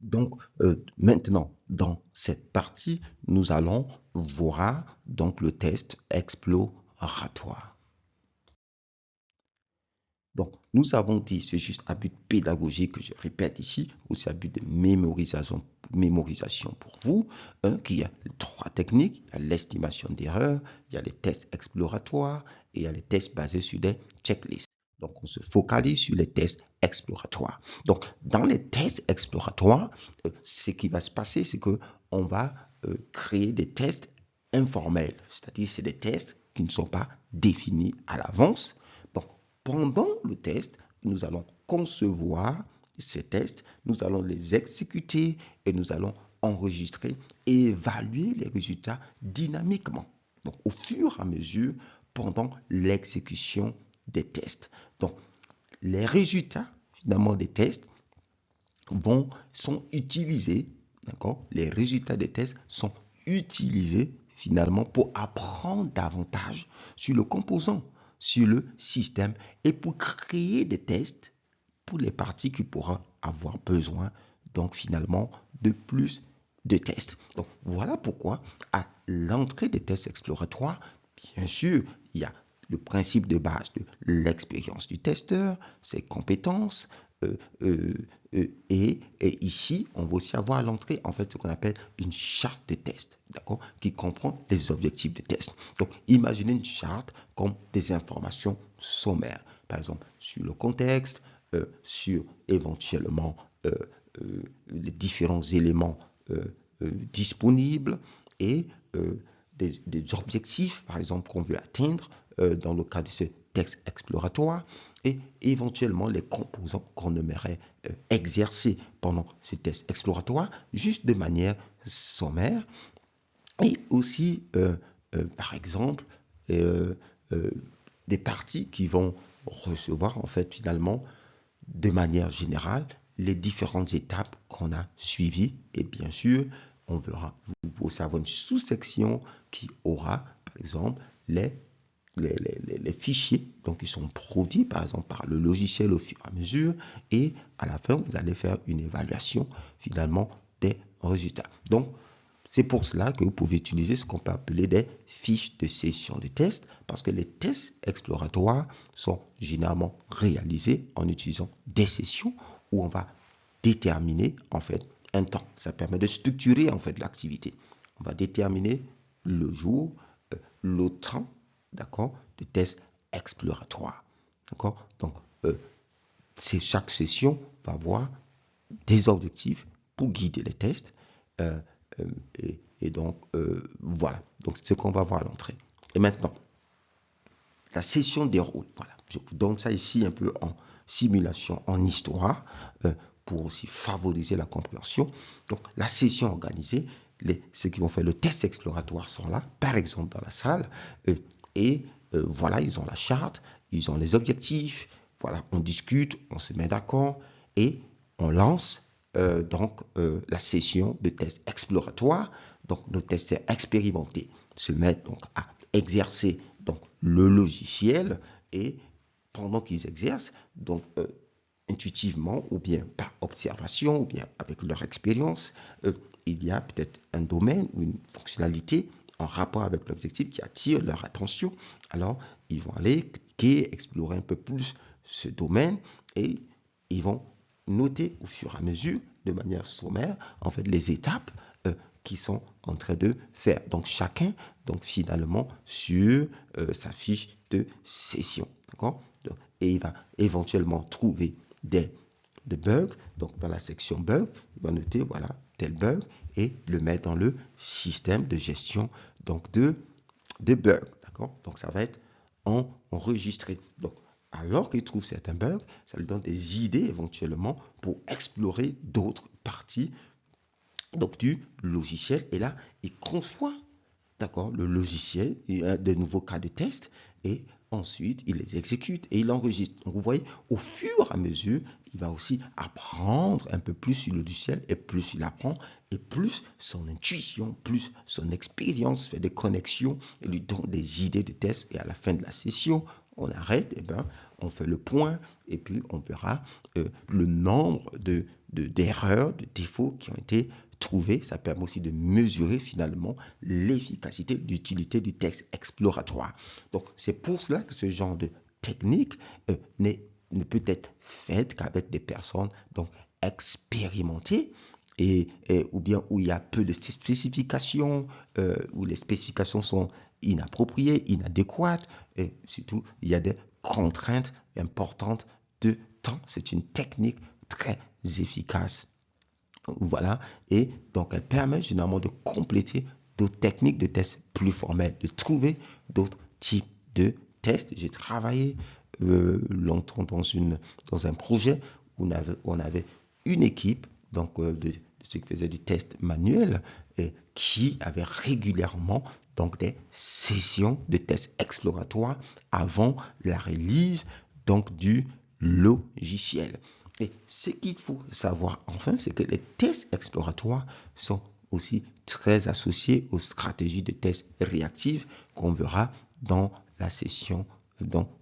Donc, maintenant, dans cette partie, nous allons voir donc le test exploratoire. Donc, nous avons dit, c'est juste à but pédagogique que je répète ici, aussi à but de mémorisation pour vous, qu'il y a trois techniques. Il y a l'estimation d'erreur, il y a les tests exploratoires et il y a les tests basés sur des checklists. Donc, on se focalise sur les tests exploratoires. Donc, dans les tests exploratoires, ce qui va se passer, c'est qu'on va créer des tests informels, c'est-à-dire c'est des tests qui ne sont pas définis à l'avance. Donc, pendant le test, nous allons concevoir ces tests, nous allons les exécuter et nous allons enregistrer et évaluer les résultats dynamiquement. Donc, au fur et à mesure, pendant l'exécution des tests. Donc, les résultats, finalement, des tests sont utilisés, d'accord? Les résultats des tests sont utilisés, finalement, pour apprendre davantage sur le composant, sur le système et pour créer des tests pour les parties qui pourront avoir besoin, donc finalement, de plus de tests. Donc voilà pourquoi à l'entrée des tests exploratoires, bien sûr, il y a le principe de base de l'expérience du testeur, ses compétences, et ici, on va aussi avoir à l'entrée, en fait, ce qu'on appelle une charte de test, d'accord, qui comprend les objectifs de test. Donc, imaginez une charte comme des informations sommaires, par exemple, sur le contexte, sur éventuellement les différents éléments disponibles et des objectifs, par exemple, qu'on veut atteindre dans le cas de ce texte exploratoire et éventuellement les composants qu'on aimerait exercer pendant ce test exploratoire, juste de manière sommaire. Et aussi, par exemple, euh, euh, des parties qui vont recevoir en fait finalement de manière générale les différentes étapes qu'on a suivies. Et bien sûr, on verra, vous pouvez avoir une sous-section qui aura, par exemple, les fichiers donc, qui sont produits, par exemple, par le logiciel au fur et à mesure. Et à la fin, vous allez faire une évaluation, finalement, des résultats. Donc, c'est pour cela que vous pouvez utiliser ce qu'on peut appeler des fiches de session de test, parce que les tests exploratoires sont généralement réalisés en utilisant des sessions où on va déterminer en fait un temps. Ça permet de structurer en fait l'activité. On va déterminer le jour, le temps, d'accord, de test exploratoire. D'accord. Donc, chaque session va avoir des objectifs pour guider les tests. Euh, et donc, voilà. Donc, c'est ce qu'on va voir à l'entrée. Et maintenant, la session déroule. Voilà. Je vous donne ça ici un peu en simulation, en histoire, pour aussi favoriser la compréhension. Donc, la session organisée, ceux qui vont faire le test exploratoire sont là, par exemple dans la salle, et voilà, ils ont la charte, ils ont les objectifs, voilà, on discute, on se met d'accord, et on lance la session de test exploratoire. Donc, nos testeurs expérimentés se mettent donc à exercer donc le logiciel et pendant qu'ils exercent, donc intuitivement ou bien par observation ou bien avec leur expérience, il y a peut-être un domaine ou une fonctionnalité en rapport avec l'objectif qui attire leur attention. Alors, ils vont aller cliquer, explorer un peu plus ce domaine et ils vont noter au fur et à mesure, de manière sommaire, en fait, les étapes qui sont en train de faire. Donc, chacun, donc finalement, sur sa fiche de session. D'accord? Et il va éventuellement trouver des bugs. Donc, dans la section bugs, il va noter, voilà, tel bug et le mettre dans le système de gestion donc de bugs. D'accord? Donc, ça va être enregistré. Donc, alors qu'il trouve certains bugs, ça lui donne des idées éventuellement pour explorer d'autres parties donc, du logiciel. Et là, il conçoit, d'accord, le logiciel, et de nouveaux cas de test, et ensuite, il les exécute et il enregistre. Donc, vous voyez, au fur et à mesure, il va aussi apprendre un peu plus sur le logiciel, et plus il apprend, et plus son intuition, plus son expérience fait des connexions, et lui donne des idées de test, et à la fin de la session, on arrête, et ben, on fait le point et puis on verra le nombre d'erreurs, de défauts qui ont été trouvés. Ça permet aussi de mesurer finalement l'efficacité, l'utilité du test exploratoire. Donc, c'est pour cela que ce genre de technique ne peut être faite qu'avec des personnes donc expérimentées ou bien où il y a peu de spécifications, où les spécifications sont inappropriées, inadéquates, et surtout, il y a des contraintes importantes de temps. C'est une technique très efficace. Voilà, et donc elle permet généralement de compléter d'autres techniques de tests plus formelles, de trouver d'autres types de tests. J'ai travaillé longtemps dans un projet où on avait une équipe donc, de ceux qui faisaient du test manuel et qui avait régulièrement donc, des sessions de tests exploratoires avant la release donc, du logiciel. Et ce qu'il faut savoir enfin, c'est que les tests exploratoires sont aussi très associés aux stratégies de tests réactifs qu'on verra dans la session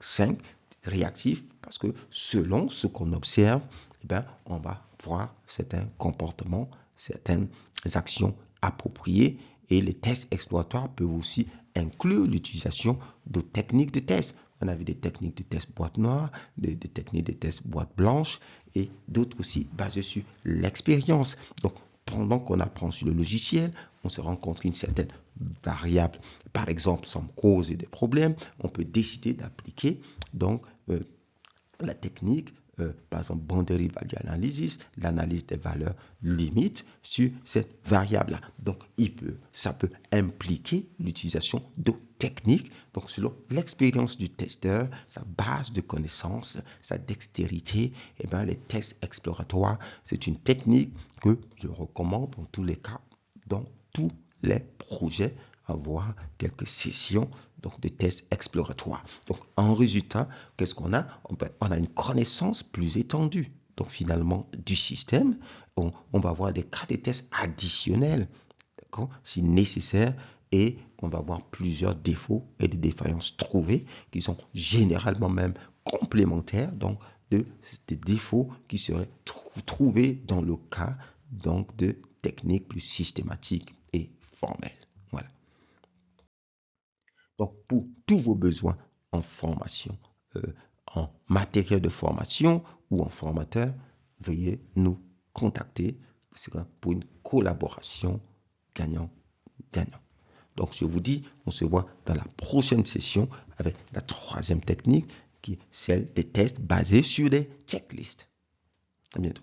5. Réactifs parce que selon ce qu'on observe, eh ben, on va voir certains comportements, certaines actions appropriées, et les tests exploratoires peuvent aussi inclure l'utilisation de techniques de test. On a vu des techniques de test boîte noire, des techniques de test boîte blanche et d'autres aussi basées sur l'expérience. Donc, pendant qu'on apprend sur le logiciel, on se rend compte qu'une certaine variable, par exemple, semble causer des problèmes. On peut décider d'appliquer donc la technique, par exemple, boundary value analysis, l'analyse des valeurs limites sur cette variable-là. Donc, ça peut impliquer l'utilisation d'autres techniques. Donc, selon l'expérience du testeur, sa base de connaissances, sa dextérité, et bien, les tests exploratoires, c'est une technique que je recommande dans tous les cas, dans tous les projets, avoir quelques sessions donc de tests exploratoires. Donc, en résultat, qu'est-ce qu'on a? On a une connaissance plus étendue. Donc, finalement, du système, on va avoir des cas de tests additionnels, d'accord, si nécessaire, et on va avoir plusieurs défauts et des défaillances trouvées qui sont généralement même complémentaires donc des défauts qui seraient trouvés dans le cas donc de techniques plus systématiques et formelles. Voilà. Donc, pour tous vos besoins en formation, en matériel de formation ou en formateur, veuillez nous contacter pour une collaboration gagnant-gagnant. Donc, je vous dis, on se voit dans la prochaine session avec la troisième technique qui est celle des tests basés sur des checklists. À bientôt.